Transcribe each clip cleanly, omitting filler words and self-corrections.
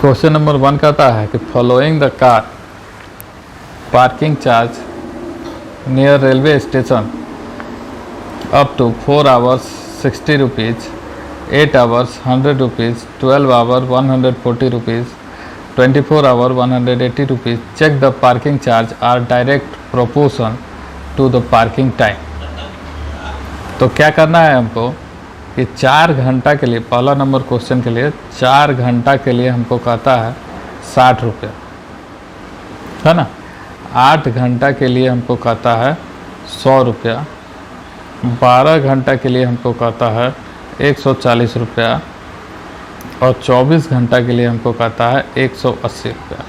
Question number 1 कहता है कि following the car parking charge near railway station up to 4 hours 60 rupees, 8 hours 100 rupees, 12 hours 140 rupees, 24 hours 180 rupees. Check the parking charge are direct proportion to the parking time. तो क्या करना है हमको कि 4 घंटा के लिए, पहला नंबर क्वेश्चन के लिए 4 घंटा के लिए हमको कहता है 60 रुपये, है ना। 8 घंटा के लिए हमको कहता है 100 रुपया, 12 घंटा के लिए हमको कहता है 140 रुपया और 24 घंटा के लिए हमको कहता है 180 रुपया।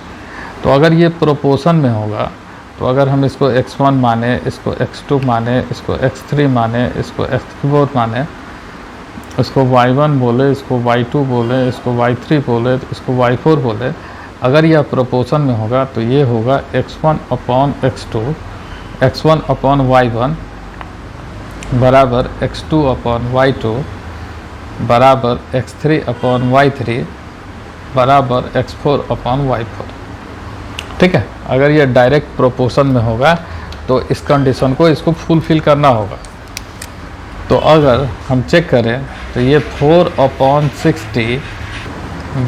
तो अगर ये प्रोपोर्शन में होगा तो अगर हम इसको x1 माने, इसको x2 माने, इसको x3 माने, इसको x4 माने, इसको y1 बोले, इसको y2 बोले, इसको y3 बोले, इसको y4 बोले, अगर यह प्रोपोर्शन में होगा तो ये होगा x1 upon x2, x1 upon y1 बराबर x2 अपॉन y2 बराबर x3 अपॉन y3 बराबर x4 अपॉन y4। ठीक है, अगर ये डायरेक्ट प्रोपोर्शन में होगा तो इस कंडीशन को इसको फुलफिल करना होगा। तो अगर हम चेक करें तो ये 4 अपॉन 60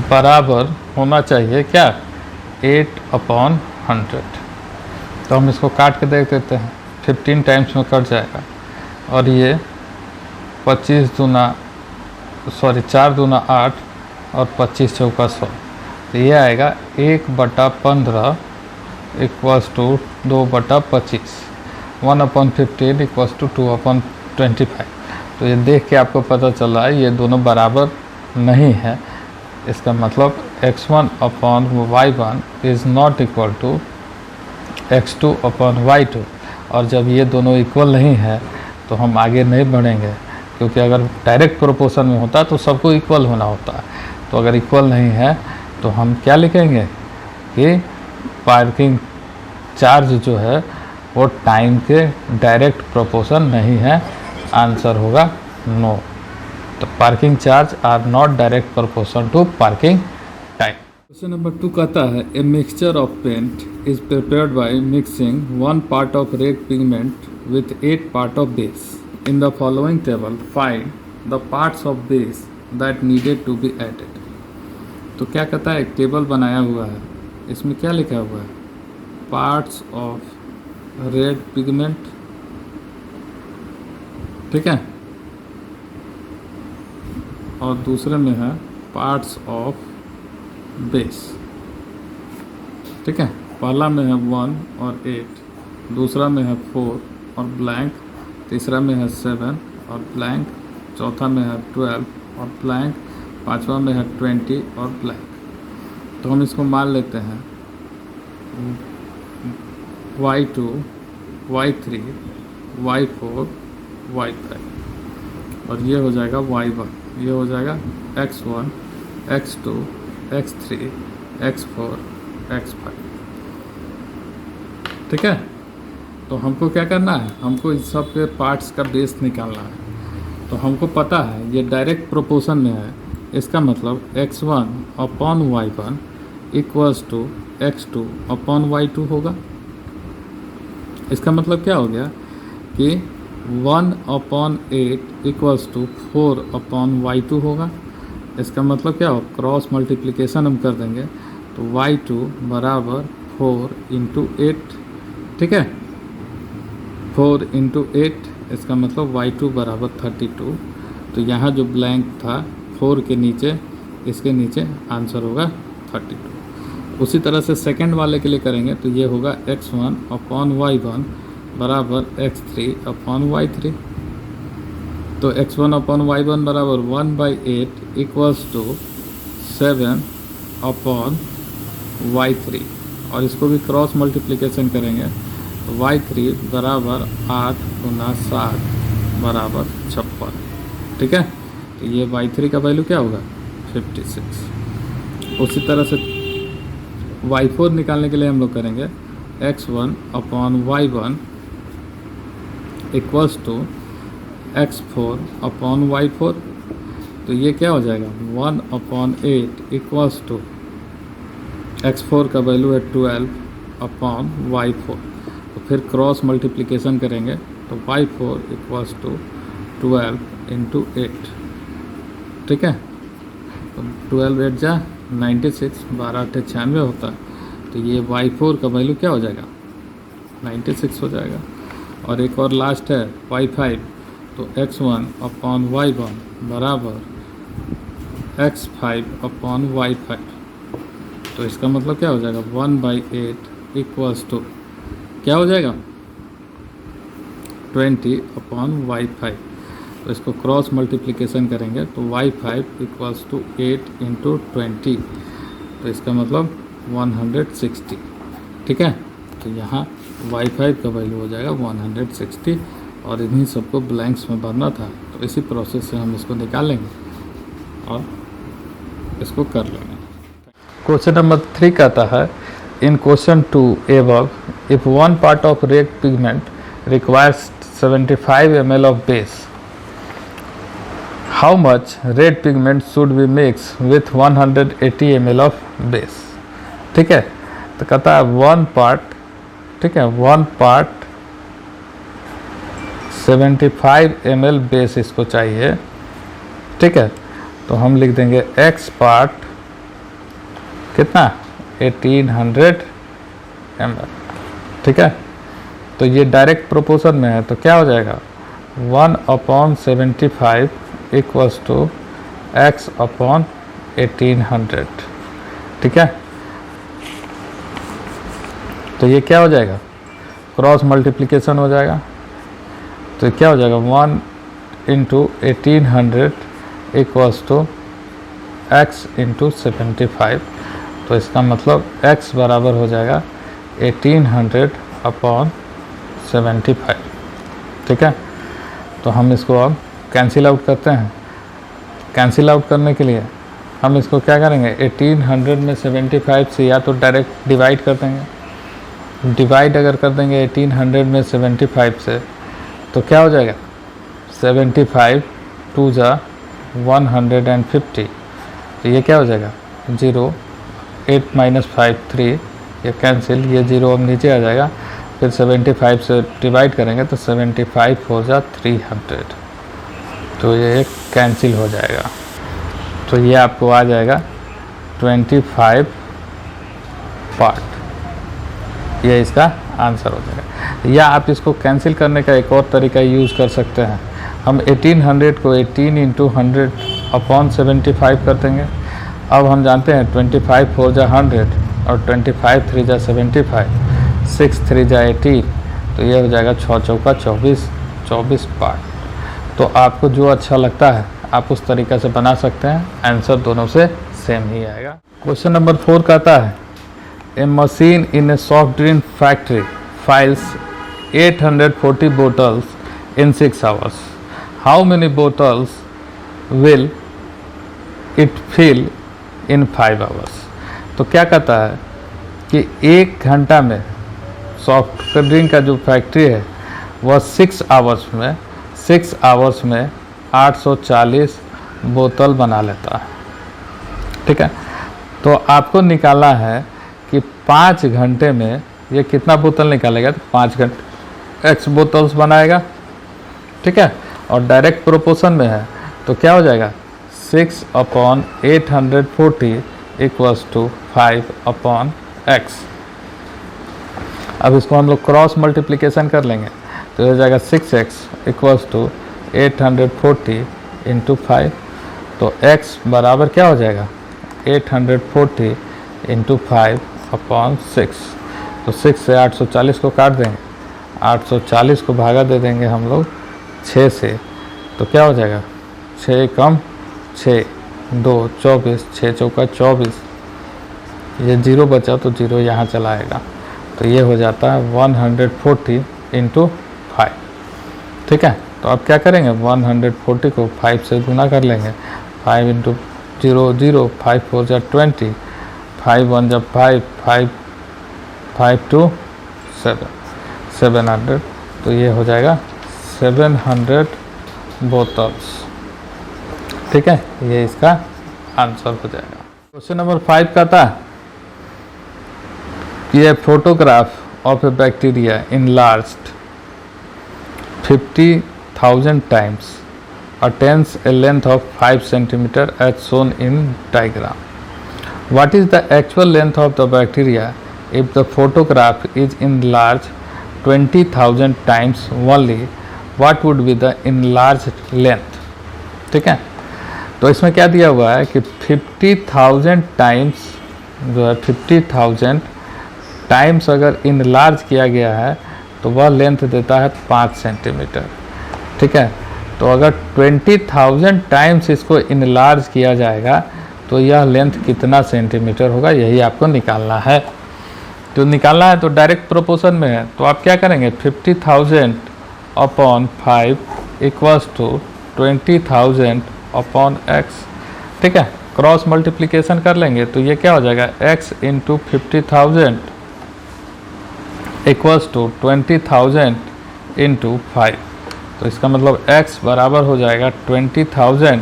बराबर होना चाहिए क्या, 8 अपॉन 100। तो हम इसको काट के देख देते हैं, 15 टाइम्स में कट जाएगा और ये 4 दूना 8 और 25 चौका 100। तो ये आएगा 1/15 इक्वल्स टू 2/25, 1/15 इक्वल्स टू 2/25। तो ये देख के आपको पता चल रहा है ये दोनों बराबर नहीं है। इसका मतलब x1 upon y1 is not equal to x2 upon y2। और जब ये दोनों इक्वल नहीं है तो हम आगे नहीं बढ़ेंगे, क्योंकि अगर डायरेक्ट प्रोपोर्शन में होता तो सबको इक्वल होना होता है। तो अगर इक्वल नहीं है तो हम क्या लिखेंगे कि पार्किंग चार्ज जो है वो टाइम के डायरेक्ट प्रोपोर्शन नहीं है। आंसर होगा नो। तो parking charge are not direct proportion to parking time. Question number 2 कहता है a mixture of paint is prepared by mixing 1 part of red pigment with 8 part of base. In the following table find the parts of base that needed to be added. तो क्या कहता है, एक table बनाया हुआ है, इसमें क्या लिखा हुआ है, पार्ट्स ऑफ रेड पिगमेंट, ठीक है, और दूसरे में है पार्ट्स ऑफ बेस। ठीक है, पहला में है 1 और 8, दूसरा में है 4 और ब्लैंक, तीसरा में है 7 और ब्लैंक, चौथा में है 12 और ब्लैंक, पांचवा में है 20 और ब्लैंक। तो हम इसको मान लेते हैं y2, y3, y4, y5 और ये हो जाएगा y1, ये हो जाएगा x1, x2, x3, x4, x5। ठीक है, तो हमको क्या करना है, हमको इस सब के पार्ट्स का बेस निकालना है। तो हमको पता है ये डायरेक्ट प्रोपोर्शन में है, इसका मतलब x1 upon y1 equals to x2 upon y2 होगा। इसका मतलब क्या हो गया कि 1 upon 8 equals to 4 upon y2 होगा। इसका मतलब क्या हो, क्रॉस मल्टीप्लिकेशन हम कर देंगे तो y2 बराबर 4 इंटू 8। ठीक है, 4 इंटू 8, इसका मतलब y2 बराबर 32। तो यहाँ जो ब्लैंक था 4 के नीचे, इसके नीचे आंसर होगा 32। उसी तरह से सेकंड वाले के लिए करेंगे तो ये होगा x1 अपॉन y1 बराबर x3 अपॉन y3। तो x1 अपॉन y1 बराबर 1/8 इक्वल्स टू 7 अपॉन y3 और इसको भी क्रॉस मल्टीप्लिकेशन करेंगे तो y3 बराबर 8 गुना 7 बराबर 56। ठीक है, तो ये y3 का वैल्यू क्या होगा 56। उसी तरह से y4 निकालने के लिए हम लोग करेंगे x1 upon y1 equals to x4 upon y4। तो ये क्या हो जाएगा 1/8 इक्वल्स टू x4 का वैल्यू है 12 अपॉन y4। तो फिर क्रॉस मल्टीप्लिकेशन करेंगे तो y4 इक्वल्स टू 12 इंटू 8। ठीक है, तो 12 8 जा 96, 12 8 96 होता है। तो ये y4 का वैल्यू क्या हो जाएगा, 96 हो जाएगा। और एक और लास्ट है y5, तो x1 अपॉन y1 बराबर x5 अपॉन y5। तो इसका मतलब क्या हो जाएगा, 1/8 इक्वल्स टू क्या हो जाएगा, 20 अपॉन y5। तो इसको क्रॉस मल्टीप्लिकेशन करेंगे तो y5 इक्वल्स टू 8 इंटू 20। तो इसका मतलब 160। ठीक है, तो यहाँ y5 का वैल्यू हो जाएगा 160। और इन्हीं सबको ब्लैंक्स में भरना था, तो इसी प्रोसेस से हम इसको निकाल लेंगे और इसको कर लेंगे। क्वेश्चन नंबर 3 कहता है, इन question 2 above, if one part of red pigment requires 75 ml of base, how much red pigment should we mix with 180 ml of base? ठीक है, तो कहता है वन पार्ट, ठीक है, वन पार्ट 75 ml बेस इसको चाहिए। ठीक है, तो हम लिख देंगे x पार्ट कितना, 1800 ml। ठीक है, तो ये डायरेक्ट प्रोपोर्शन में है, तो क्या हो जाएगा 1/75 इक्वल्स टू x अपॉन 1800। ठीक है, तो ये क्या हो जाएगा, क्रॉस मल्टीप्लिकेशन हो जाएगा। तो क्या हो जाएगा 1 into 1800 equals to x into 75। तो इसका मतलब x बराबर हो जाएगा 1800 अपॉन 75। ठीक है, तो हम इसको अब कैंसिल आउट करते हैं। कैंसिल आउट करने के लिए हम इसको क्या करेंगे, 1800 में 75 से या तो डायरेक्ट डिवाइड कर देंगे। डिवाइड अगर कर देंगे 1800 में 75 से तो क्या हो जाएगा, 75 2 जा 150। तो ये क्या हो जाएगा 0, 8 माइनस 5 3, ये कैंसिल, ये 0 अब नीचे आ जाएगा। फिर 75 से डिवाइड करेंगे तो 75 हो जा 300। तो ये कैंसिल हो जाएगा। तो ये आपको आ जाएगा 25 पार्ट, ये इसका आंसर हो जाएगा। या आप इसको कैंसिल करने का एक और तरीका यूज़ कर सकते हैं। हम 1800 को 18 इंटू 100 अपॉन 75 कर देंगे। अब हम जानते हैं 25 4 जा 100 और 25 3 जा 75, 6 3 जा 18। तो ये हो जाएगा 6 चौका 24, 24 पार्ट। तो आपको जो अच्छा लगता है आप उस तरीक़ा से बना सकते हैं, आंसर दोनों से सेम ही आएगा। क्वेश्चन नंबर 4 कहता है, a machine in a soft drink factory files 840 bottles in 6 hours. How many bottles will it fill in 5 hours? तो क्या कहता है कि 1 घंटा में सॉफ्ट ड्रिंक का जो फैक्ट्री है वह 6 आवर्स में 840 बोतल बना लेता है। ठीक है, तो आपको निकालना है कि 5 घंटे में ये कितना बोतल निकालेगा। तो 5 घंटे x बोतल्स बनाएगा। ठीक है, और डायरेक्ट प्रोपोर्शन में है तो क्या हो जाएगा 6 upon 840 equals to 5 upon x। अब इसको हम लोग क्रॉस मल्टीप्लिकेशन कर लेंगे तो हो जाएगा 6x इक्वल्स टू 840 इंटू 5। तो x बराबर क्या हो जाएगा 840 इंटू 5 अपॉन 6। तो 6 से 840 को काट देंगे, 840 को भागा दे देंगे हम लोग 6 से। तो क्या हो जाएगा 6 कम 6 2 24, 6 चौका 24, ये 0 बचा तो 0 यहाँ चला आएगा। तो ये हो जाता है 140 इंटू 5। ठीक है, तो अब क्या करेंगे 140 को 5 से गुना कर लेंगे। 5 इंटू 0 0, 5 4 जा 20, 5 1 जा 5, 5 2 7, 700। तो ये हो जाएगा 700 बोतल्स। ठीक है, ये इसका आंसर हो जाएगा। क्वेश्चन नंबर 5 कहता है, कि a photograph of a bacteria enlarged 50,000 times attains a length of 5 centimeter as shown in diagram. What is the actual length of the bacteria if the photograph is enlarged 20,000 times only? What would be the enlarged length? ठीक है, तो इसमें क्या दिया हुआ है कि 50,000 times जो है 50,000 टाइम्स अगर इनलार्ज किया गया है तो वह लेंथ देता है 5 सेंटीमीटर। ठीक है, तो अगर 20,000 टाइम्स इसको इनलार्ज किया जाएगा तो यह लेंथ कितना सेंटीमीटर होगा, यही आपको निकालना है। तो निकालना है तो डायरेक्ट प्रोपोर्शन में है, तो आप क्या करेंगे 50,000 upon 5 equals to 20,000 upon x। ठीक है, क्रॉस मल्टीप्लिकेशन कर लेंगे तो ये क्या हो जाएगा x into 50,000 equals to 20,000 into 5। तो इसका मतलब x बराबर हो जाएगा 20,000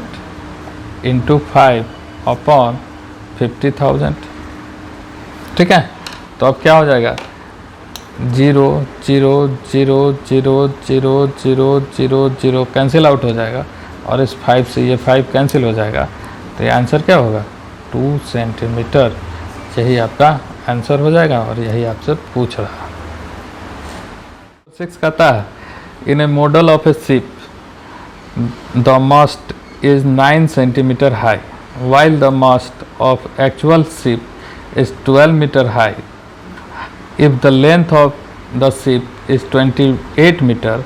इंटू 5 अपॉन 50,000। ठीक है, तो अब क्या हो जाएगा 0 0 0 0 0 0 0 0 कैंसिल आउट हो जाएगा और इस 5 से ये 5 कैंसिल हो जाएगा। तो ये आंसर क्या होगा 2 सेंटीमीटर। यही आपका आंसर हो जाएगा और यही आपसे पूछ रहा है। 6 कहता है in a model of a ship the mast is 9 centimetre high while the mast of actual ship is 12 meter high. If the length of the ship is 28 meter,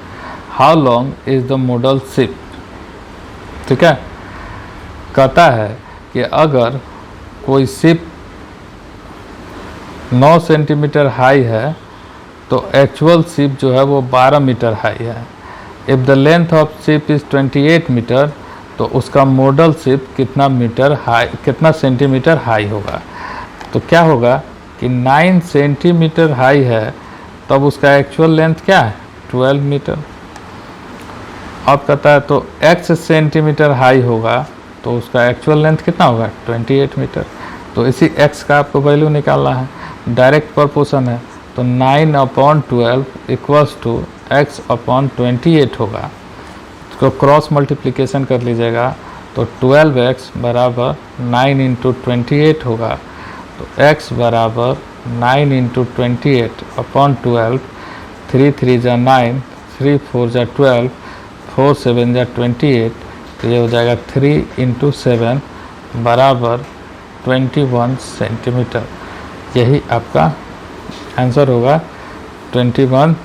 how long is the model ship? ठीक है, कहता है कि अगर कोई ship 9 centimetre high है तो actual ship जो है वो 12 मीटर हाई है। If the length of ship is 28 metre तो उसका मॉडल शिप कितना मीटर हाई, कितना सेंटीमीटर हाई होगा। तो क्या होगा कि 9 सेंटीमीटर हाई है तब उसका एक्चुअल लेंथ क्या है 12 मीटर। अब कहता है तो x सेंटीमीटर हाई होगा तो उसका एक्चुअल लेंथ कितना होगा 28 मीटर। तो इसी x का आपको वैल्यू निकालना है, डायरेक्ट प्रोपोर्शन है, तो 9 upon 12 equals to x upon 28 होगा। तो क्रॉस मल्टीप्लिकेशन कर लीजिएगा तो 12x बराबर 9 इंटू 28 होगा। तो x बराबर 9 इंटू 28 अपॉन 12, 3 3 जा 9, 3 4 जा 12, 4 7 जा 28। तो ये हो जाएगा 3 इंटू 7 बराबर 21 सेंटीमीटर। यही आपका आंसर होगा 21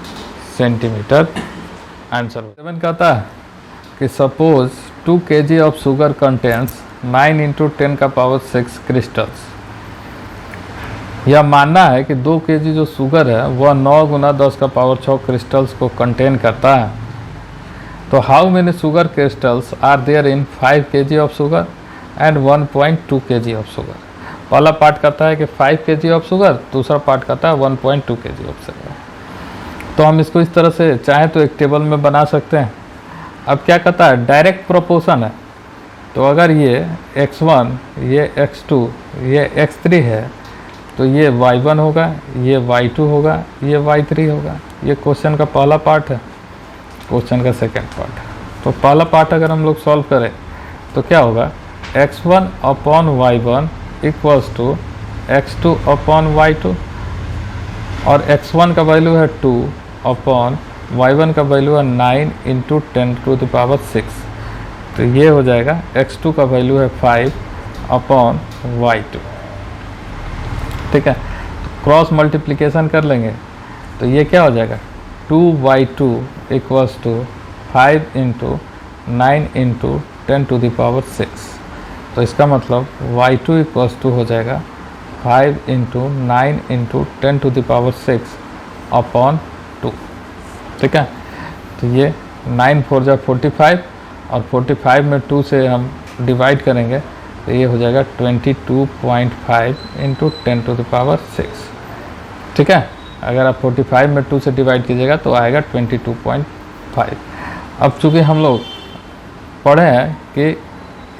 सेंटीमीटर आंसर। 7 कहता है कि suppose 2 kg of sugar contains 9 into 10 का पावर 6 क्रिस्टल्स। यह मानना है कि 2 kg जो शुगर है वह 9 गुना 10 का पावर 6 क्रिस्टल्स को कंटेन करता है। तो how many sugar crystals are there in 5 kg of sugar and 1.2 kg of sugar. पहला पार्ट कहता है कि 5 kg ऑफ शुगर, दूसरा पार्ट कहता है 1.2 kg ऑफ शुगर। तो हम इसको इस तरह से चाहें तो एक टेबल में बना सकते हैं। अब क्या कहता है डायरेक्ट प्रोपोर्शन है, तो अगर ये x1, ये x2, ये x3 है तो ये y1 होगा, ये y2 होगा, ये y3 होगा। ये क्वेश्चन का पहला पार्ट है, क्वेश्चन का सेकंड पार्ट है। तो पहला पार्ट अगर हम लोग सॉल्व करें तो क्या होगा x1 upon y1 equals to x2 upon y2 और x1 का वैल्यू है 2 अपॉन y1 का वैल्यू है 9 इंटू 10 टू द पावर 6। तो ये हो जाएगा x2 का वैल्यू है 5 अपॉन y2। ठीक है, तो क्रॉस मल्टीप्लिकेशन कर लेंगे तो ये क्या हो जाएगा 2y2 equals to 5 into 9 into 10 to the power 6। तो इसका मतलब y2 इक्वल्स टू हो जाएगा 5 into 9 into 10 to the power 6 upon 2। ठीक है, तो ये 9 4 जा 45 और 45 में 2 से हम डिवाइड करेंगे तो ये हो जाएगा 22.5 इंटू 10 टू द पावर 6। ठीक है, अगर आप 45 में 2 से डिवाइड कीजिएगा तो आएगा 22.5। अब चूँकि हम लोग पढ़े हैं कि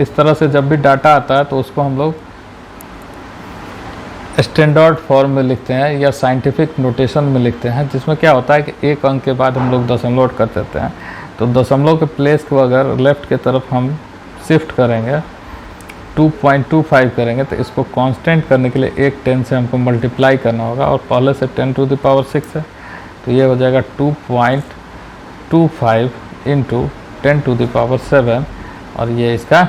इस तरह से जब भी डाटा आता है तो उसको हम लोग स्टैंडर्ड फॉर्म में लिखते हैं या साइंटिफिक नोटेशन में लिखते हैं, जिसमें क्या होता है कि एक अंक के बाद हम लोग दशमलव कर देते हैं। तो दशमलव के प्लेस को अगर लेफ़्ट के तरफ हम शिफ्ट करेंगे 2.25 करेंगे तो इसको कांस्टेंट करने के लिए एक 10 से हमको मल्टीप्लाई करना होगा, और पहले से 10⁶ है तो ये हो जाएगा 2.25 इंटू 10⁷, और ये इसका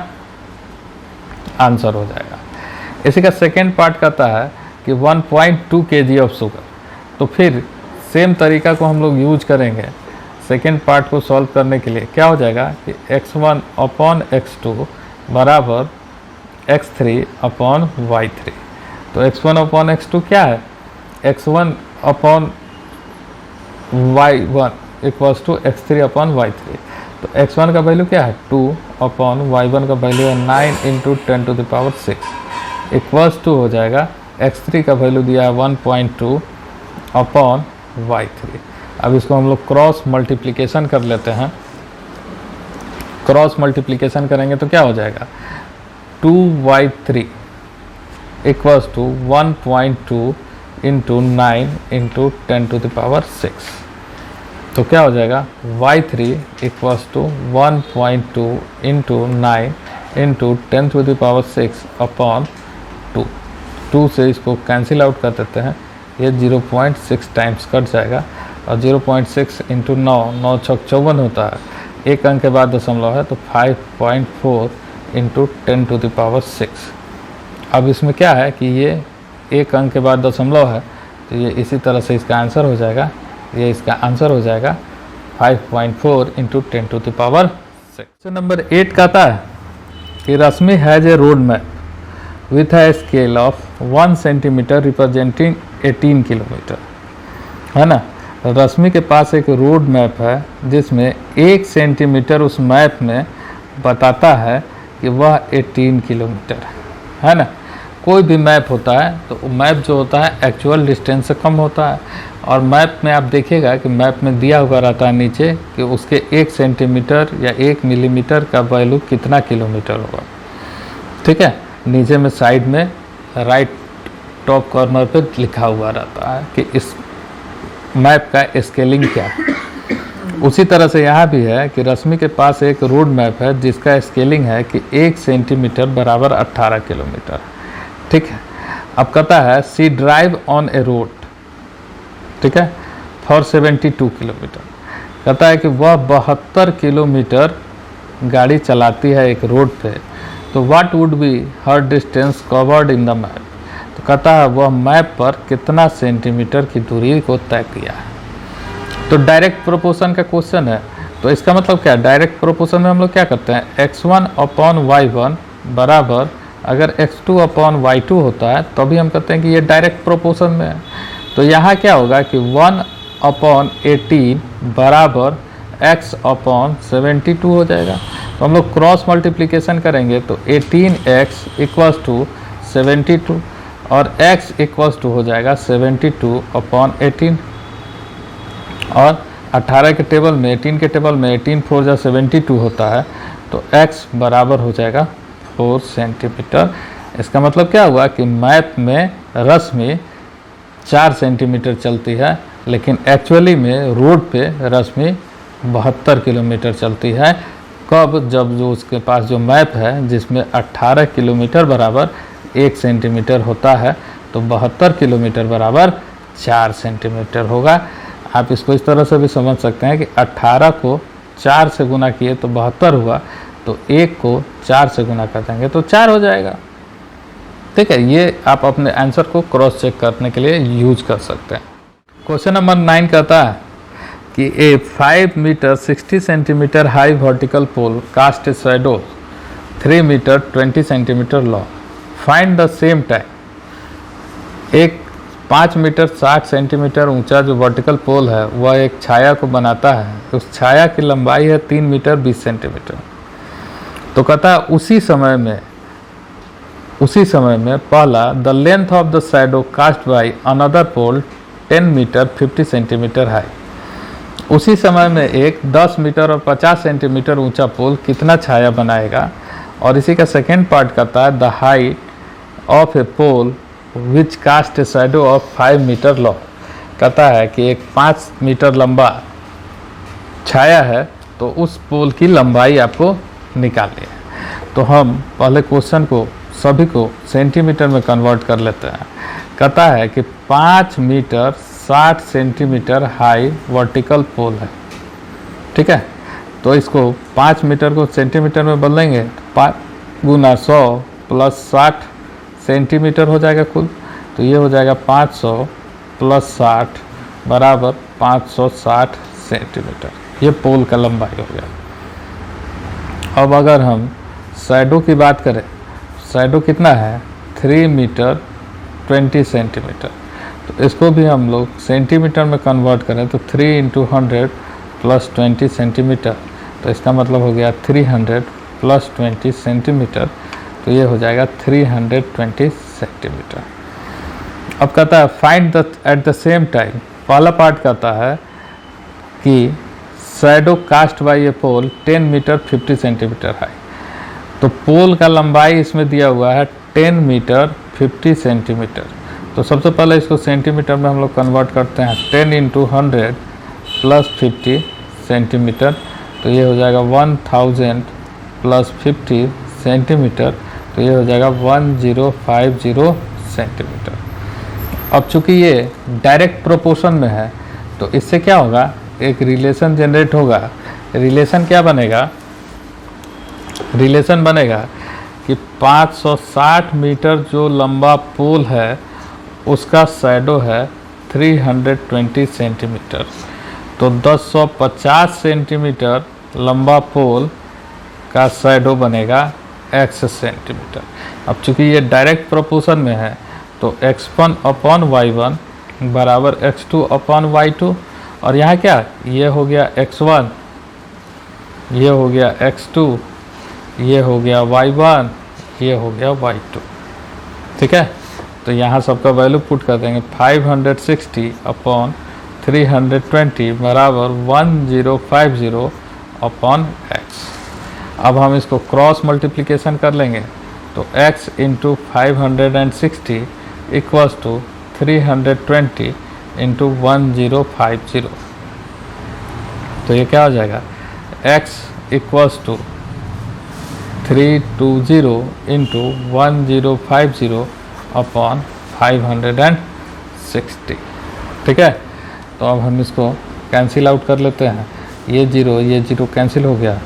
आंसर हो जाएगा। इसी का सेकेंड पार्ट कहता है कि 1.2 kg ऑफ शुगर। तो फिर सेम तरीका को हम लोग यूज करेंगे सेकेंड पार्ट को सॉल्व करने के लिए। क्या हो जाएगा कि x1 अपॉन x2 बराबर x3 अपॉन y3। तो x1 अपॉन x2 क्या है, x1 upon y1 equals to x3 upon y3। तो x1 का वैल्यू क्या है 2 अपॉन y1 का वैल्यू है 9 इंटू 10⁶ इक्वल्स टू हो जाएगा x3 का वैल्यू दिया है 1.2 अपॉन y3। अब इसको हम लोग क्रॉस मल्टीप्लिकेशन कर लेते हैं। क्रॉस मल्टीप्लिकेशन करेंगे तो क्या हो जाएगा 2y3 equals to 1.2 into 9 into 10⁶। तो क्या हो जाएगा y3 equals to 1.2 into 9 into 10⁶ upon 2 से इसको कैंसिल आउट कर देते हैं, ये 0.6 टाइम्स कट जाएगा, और 0.6 इंटू 9 6 54 होता है, एक अंक के बाद दशमलव है तो 5.4 इंटू 10⁶। अब इसमें क्या है कि ये एक अंक के बाद दशमलव है तो ये इसी तरह से इसका आंसर हो जाएगा, ये इसका आंसर हो जाएगा 5.4 इंटू 10⁶। क्वेश्चन नंबर 8 कहता है कि Rashmi has a road map with a scale of 1 centimetre representing 18 kilometre, है ना। रश्मि के पास एक रोड मैप है जिसमें 1 सेंटीमीटर उस मैप में बताता है कि वह 18 किलोमीटर है ना। कोई भी मैप होता है तो मैप जो होता है एक्चुअल डिस्टेंस से कम होता है, और मैप में आप देखिएगा कि मैप में दिया हुआ रहता है नीचे कि उसके 1 सेंटीमीटर या 1 मिलीमीटर का वैल्यू कितना किलोमीटर होगा, ठीक है। नीचे में साइड में राइट टॉप कॉर्नर पे लिखा हुआ रहता है कि इस मैप का स्केलिंग क्या है। उसी तरह से यहाँ भी है कि रश्मि के पास एक रोड मैप है जिसका स्केलिंग है कि 1 सेंटीमीटर बराबर 18 किलोमीटर, ठीक है। अब कहता है see drive on a road, ठीक है, फॉर 72 किलोमीटर। कहता है कि वह 72 किलोमीटर गाड़ी चलाती है एक रोड पे, तो what would be her distance covered in the map. तो कहता है वह मैप पर कितना सेंटीमीटर की दूरी को तय किया है। तो डायरेक्ट प्रोपोर्शन का क्वेश्चन है, तो इसका मतलब क्या है, डायरेक्ट प्रोपोर्शन में हम लोग क्या करते हैं x1 अपॉन y1 बराबर अगर x2 अपॉन y2 होता है तो अभी हम कहते हैं कि ये डायरेक्ट प्रोपोर्शन में है। तो यहाँ क्या होगा कि 1 अपॉन 18 बराबर x अपॉन 72 हो जाएगा। तो हम लोग क्रॉस मल्टीप्लिकेशन करेंगे तो 18x इक्वल्स टू 72 और x इक्वल्स टू हो जाएगा 72 अपॉन 18, और 18 के टेबल में 18 के टेबल में 18 4 जा 72 होता है, तो x बराबर हो जाएगा 4 सेंटीमीटर। इसका मतलब क्या हुआ कि मैप में रश्मि 4 सेंटीमीटर चलती है, लेकिन एक्चुअली में रोड पे रश्मि 72 किलोमीटर चलती है। कब, जब जो उसके पास जो मैप है जिसमें 18 किलोमीटर बराबर 1 सेंटीमीटर होता है, तो 72 किलोमीटर बराबर 4 सेंटीमीटर होगा। आप इसको इस तरह से भी समझ सकते हैं कि 18 को 4 से गुना किए तो 72 हुआ, तो 1 को 4 से गुना कर देंगे तो 4 हो जाएगा, ठीक है। ये आप अपने आंसर को क्रॉस चेक करने के लिए यूज कर सकते हैं। क्वेश्चन नंबर 9 कहता है कि a 5 metre 60 centimetre high vertical pole cast a shadow 3 metre 20 centimetre long, find the same time. एक 5 मीटर 60 सेंटीमीटर ऊंचा जो वर्टिकल पोल है वह एक छाया को बनाता है, उस छाया की लंबाई है 3 मीटर 20 सेंटीमीटर। तो कहता है उसी समय में पहला the length of the shadow cast by another pole 10 metre 50 centimetre high. उसी समय में एक 10 मीटर और 50 सेंटीमीटर ऊंचा पोल कितना छाया बनाएगा। और इसी का सेकेंड पार्ट कहता है the height of a pole which cast a shadow of 5 metre long. कहता है कि एक 5 मीटर लंबा छाया है, तो उस पोल की लंबाई आपको निकालनी है। तो हम पहले क्वेश्चन को सभी को सेंटीमीटर में कन्वर्ट कर लेते हैं। कहता है कि 5 metre 60 centimetre high vertical pole है, ठीक है। तो इसको 5 मीटर को सेंटीमीटर में बदलेंगे, 5 गुना 100 प्लस 60 सेंटीमीटर हो जाएगा कुल। तो ये हो जाएगा 500 प्लस 60 बराबर 560 सेंटीमीटर। ये पोल का लंबाई हो गया। अब अगर हम शैडो की बात करें, शैडो कितना है 3 मीटर 20 सेंटीमीटर। तो इसको भी हम लोग सेंटीमीटर में कन्वर्ट करें तो 3 × 100 प्लस 20 सेंटीमीटर। तो इसका मतलब हो गया 300 प्लस 20 सेंटीमीटर। तो ये हो जाएगा 320 सेंटीमीटर। अब कहता है find the at the same time. पहला पार्ट कहता है कि शैडो कास्ट बाय ए पोल 10 मीटर 50 सेंटीमीटर हाई। तो पोल का लंबाई इसमें दिया हुआ है 10 मीटर 50 सेंटीमीटर। तो सबसे पहले इसको सेंटीमीटर में हम लोग कन्वर्ट करते हैं। 10 × 100 प्लस 50 सेंटीमीटर। तो ये हो जाएगा 1000 प्लस 50 सेंटीमीटर। तो ये हो जाएगा 1050 सेंटीमीटर। अब चूंकि ये डायरेक्ट प्रोपोर्शन में है, तो इससे क्या होगा, एक रिलेशन जनरेट होगा। रिलेशन क्या बनेगा, रिलेशन बनेगा कि 560 मीटर जो लंबा पोल है उसका शैडो है 320 सेंटीमीटर। तो 1050 सेंटीमीटर लंबा पोल का शैडो बनेगा x सेंटीमीटर। अब चूंकि ये डायरेक्ट प्रोपोर्शन में है, तो x1 अपॉन y1 बराबर x2 अपॉन y2। और यहाँ क्या, ये हो गया x1, ये हो गया x2, ये हो गया y1, ये हो गया y2, ठीक है। तो यहाँ सबका वैल्यू पुट कर देंगे। 560 अपॉन 320 बराबर 1050 अपॉन x। अब हम इसको क्रॉस मल्टीप्लिकेशन कर लेंगे। तो x × 560 इक्वल्स टू 320 × 1050। तो ये क्या हो जाएगा, x इक्वल्स टू 320 × 1050 अपॉन 560, ठीक है। तो अब हम इसको कैंसिल आउट कर लेते हैं। ये जीरो कैंसिल हो गया।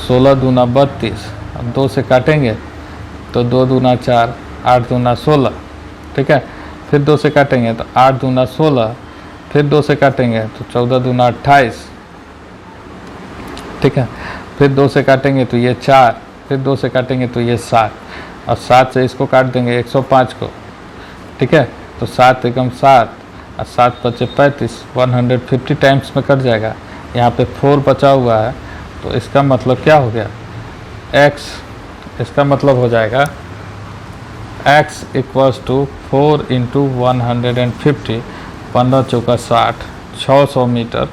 16 दूना 32, अब 2 से काटेंगे तो 2 दूना 4, 8 दूना 16, ठीक है। फिर 2 से काटेंगे तो 8 दूना 16, फिर 2 से काटेंगे तो 14 दूना 28, ठीक है। फिर 2 से काटेंगे तो ये 4, फिर 2 से काटेंगे तो ये 7, और 7 से इसको काट देंगे 105 को, ठीक है। तो 7 एकम 7 और 7 बचे 35, 150 टाइम्स में कट जाएगा। यहाँ पे 4 बचा हुआ है, तो इसका मतलब क्या हो गया, x, इसका मतलब हो जाएगा x इक्वल्स टू 4 × 150, 15 चौका 60, 600 मीटर,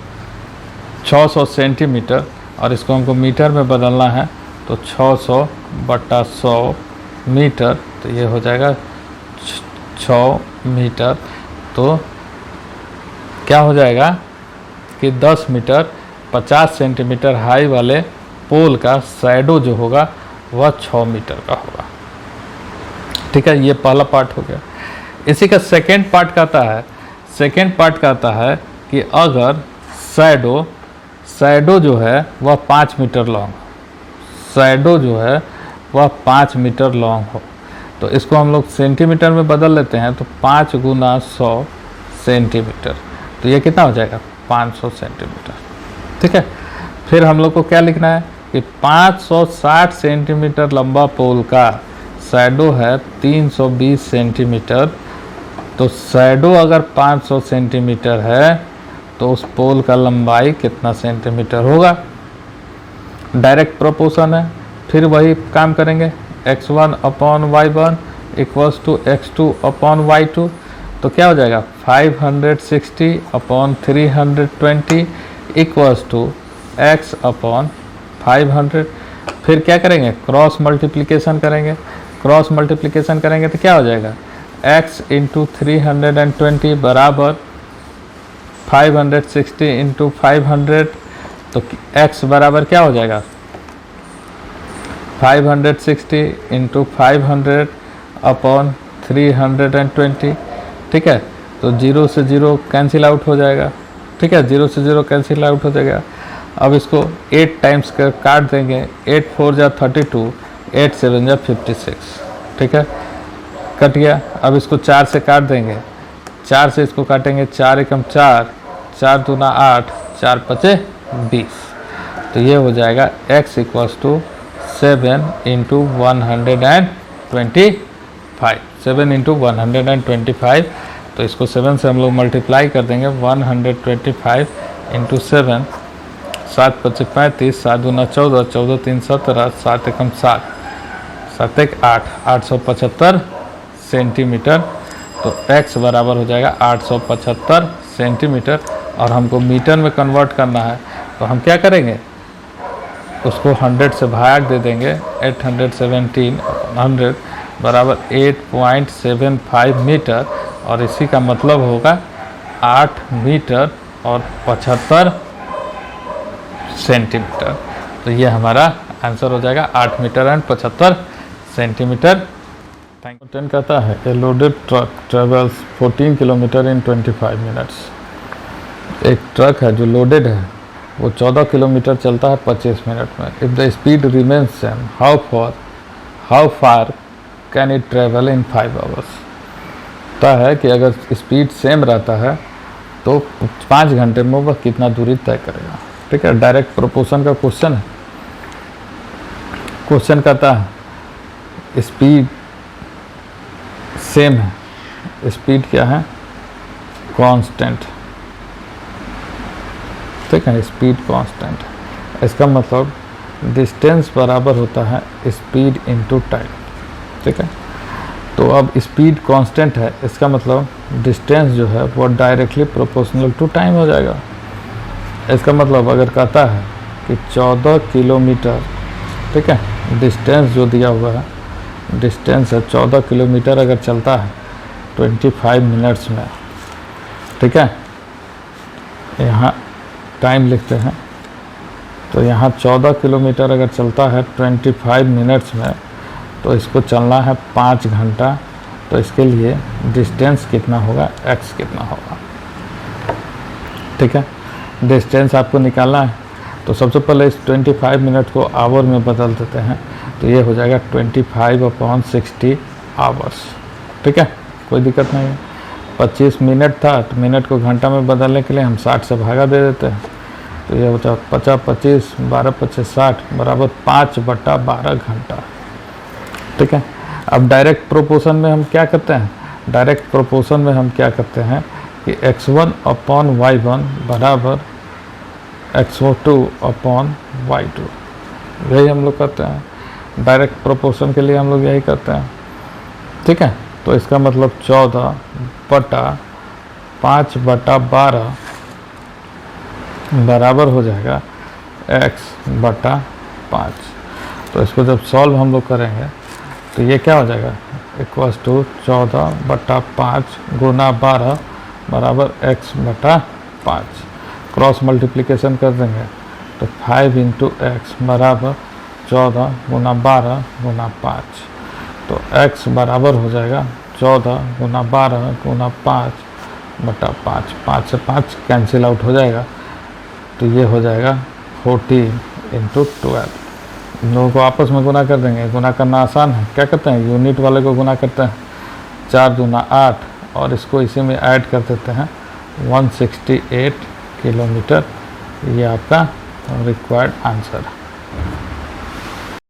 600 सेंटीमीटर। और इसको हमको मीटर में बदलना है, तो 600 बटा 100 मीटर। तो ये हो जाएगा 6 मीटर। तो क्या हो जाएगा कि 10 मीटर 50 सेंटीमीटर हाई वाले पोल का शैडो जो होगा वह 6 मीटर का होगा, ठीक है। ये पहला पार्ट हो गया। इसी का सेकेंड पार्ट कहता है कि अगर शैडो जो है वह 5 मीटर लॉन्ग, शैडो जो है वह 5 मीटर लॉन्ग हो, तो इसको हम लोग सेंटीमीटर में बदल लेते हैं। तो 5 गुना 100 सेंटीमीटर। तो ये कितना हो जाएगा, 500 सेंटीमीटर, ठीक है। फिर हम लोग को क्या लिखना है कि 560 सेंटीमीटर लंबा पोल का शैडो है 320 सेंटीमीटर। तो शैडो अगर 500 सेंटीमीटर है तो उस पोल का लंबाई कितना सेंटीमीटर होगा, डायरेक्ट प्रोपोर्शन है। फिर वही काम करेंगे, x1 upon y1 equals to x2 upon y2। तो क्या हो जाएगा, 560 upon 320 equals to x upon 500। फिर क्या करेंगे, क्रॉस मल्टीप्लिकेशन करेंगे। क्रॉस मल्टीप्लिकेशन करेंगे तो क्या हो जाएगा, x इंटू 320 बराबर 560 इंटू 500, तो x बराबर क्या हो जाएगा 560 इंटू 500 अपॉन 320। ठीक है, तो 0 से 0 कैंसिल आउट हो जाएगा। ठीक है, 0 से 0 कैंसिल आउट हो जाएगा। अब इसको 8 टाइम्स कर काट देंगे, 8 4 जा 32, 8 7 जा 56। ठीक है, कट गया। अब इसको 4 से काट देंगे, 4 से इसको काटेंगे, 4 एकम 4, 4 दूना 8, 4 पचे 20। तो ये हो जाएगा x equals to 7 into 125, 7 into 125। तो इसको 7 से हम लोग मल्टीप्लाई कर देंगे, 125 इंटू 7, 7 पचे 35, 7 दूना 14, 14 3 17, 7 एकम 7, 7 एक 8, 875 सेंटीमीटर। तो x बराबर हो जाएगा 875 सेंटीमीटर। और हमको मीटर में कन्वर्ट करना है, तो हम क्या करेंगे, उसको 100 से भाग दे देंगे, 817 100 बराबर 8.75 मीटर। और इसी का मतलब होगा 8 मीटर और 75 सेंटीमीटर। तो ये हमारा आंसर हो जाएगा 8 metre and 75 centimetre. Thank you. 10 कहता है a loaded truck travels 14 kilometre in 25 minutes. एक ट्रक है जो लोडेड है, वो 14 किलोमीटर चलता है 25 मिनट में। If the speed remains same, how far can it travel in 5 hours. होता है कि अगर स्पीड सेम रहता है तो 5 घंटे में वह कितना दूरी तय करेगा। ठीक है, डायरेक्ट प्रोपोर्शन का क्वेश्चन है। क्वेश्चन कहता है स्पीड सेम है, स्पीड क्या है, कांस्टेंट। ठीक है, स्पीड कांस्टेंट है। इसका मतलब डिस्टेंस बराबर होता है स्पीड इनटू टाइम। ठीक है, तो अब स्पीड कांस्टेंट है, इसका मतलब डिस्टेंस जो है वो डायरेक्टली प्रोपोर्शनल टू टाइम हो जाएगा। इसका मतलब अगर कहता है कि 14 किलोमीटर, ठीक है, डिस्टेंस जो दिया हुआ है, डिस्टेंस है 14 किलोमीटर अगर चलता है 25 मिनट्स में। ठीक है, यहाँ टाइम लिखते हैं, तो यहाँ 14 किलोमीटर अगर चलता है 25 मिनट्स में, तो इसको चलना है 5 घंटा। तो इसके लिए डिस्टेंस कितना होगा, x कितना होगा। ठीक है, डिस्टेंस आपको निकालना है, तो सबसे पहले इस 25 मिनट को आवर में बदल देते हैं, तो ये हो जाएगा 25/60 आवर्स। ठीक है, कोई दिक्कत नहीं है। 25 मिनट था, तो मिनट को घंटा में बदलने के लिए हम 60 से भागा दे देते हैं, तो ये होता है 50 25 12 25 60 बराबर 5/12 घंटा। ठीक है, अब डायरेक्ट प्रोपोर्शन में हम क्या करते हैं, डायरेक्ट प्रोपोर्शन में हम क्या करते हैं कि x1 अपॉन y1 बराबर x2 अपॉन y2, यही हम लोग करते हैं। डायरेक्ट प्रोपोर्शन के लिए हम लोग यही करते हैं। ठीक है, तो इसका मतलब 14/5/12 बराबर हो जाएगा x/5। तो इसको जब सॉल्व हम लोग करेंगे तो ये क्या हो जाएगा, इक्वल्स टू 14/5 गुना 12 बराबर x/5। क्रॉस मल्टीप्लिकेशन कर देंगे तो 5 इंटू एक्स बराबर 14 गुना 12 गुना 5। तो x बराबर हो जाएगा 14 गुना 12 गुना 5/5। 5 से 5 कैंसिल आउट हो जाएगा, तो ये हो जाएगा 14 इंटू 12। इन लोगों को आपस में गुना कर देंगे। गुना करना आसान है, क्या करते हैं, यूनिट वाले को गुना करते हैं, 4 दूना 8, और इसको इसी में ऐड कर देते हैं 168 किलोमीटर। ये आपका रिक्वायर्ड आंसर है।